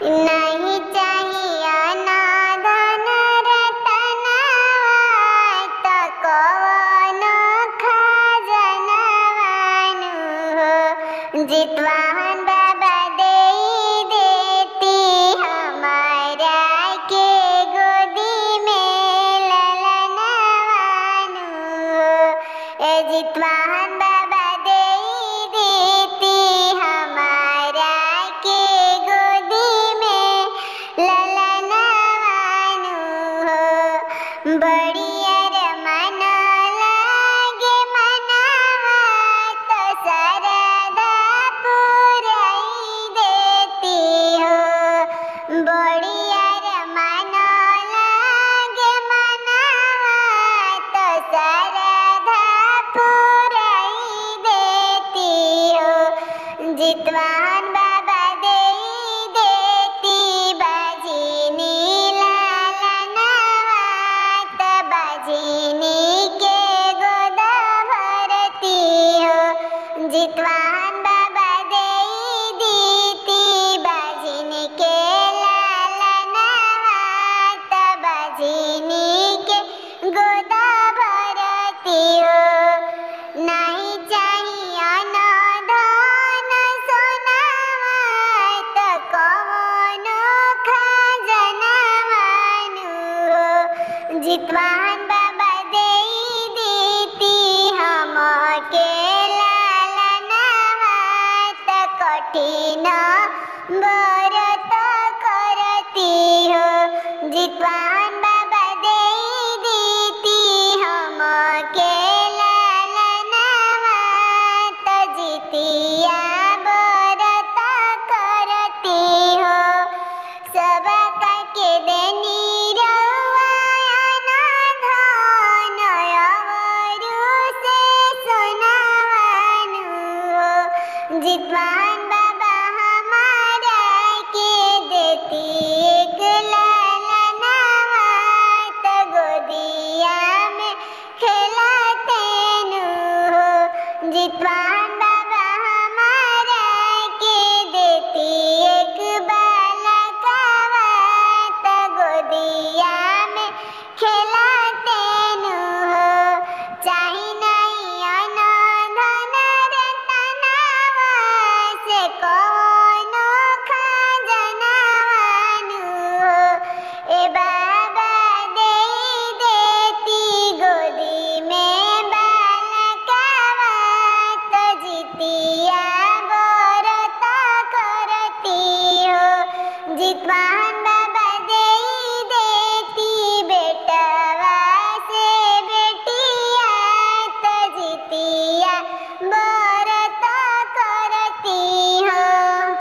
नहीं चाहिए ना धन रतनवा तो कौनो खजनवानु हो। जितवाहन बाबा दे देती हमारा के गोदी में ललनवानु हो। जितवाहन बाबा दे देती हमारा के गोदी में ललनवानु हो। बड़ी अरमान लागे मनवा तो सरधा पुराई देती हो। बड़ी अरमान लागे मनवा तो सरधा पुराई देती हो। जितवाहन बाबा दे देती बाजिनी लालनवा तो बाजिनी के गोद भरती हो। जितवाहन बाबा दे देती बाजिनी के लालनवा तो बाजिनी के गोद भरती हो। नहीं चाहिए ना धन सोनावा तो कौनो खजनवानु हो। जितवाहन बाबा दे देती हमके लालनवा तो कठिन व्रत करती हो। जितवाहन बाबा दे देती हमके लालनवा तो जितिया व्रत करती हो। सबका के देनी रउआ धन अवरु से सोनावानु हो। जितवाहन बाबा हमारा के देती एक लालनवा तो गोदिया में खेलतेनु हो। जितवाहन बाबा हमारा के देती एक बालकवा तो गोदिया में खेलतेनु हो। चाही नहीं अन्न धन रतनवा से कौनो खजनवानु हो। ए बाबा दे देती गोदी में बालकवा तो जितिया व्रत करती हो। जितवा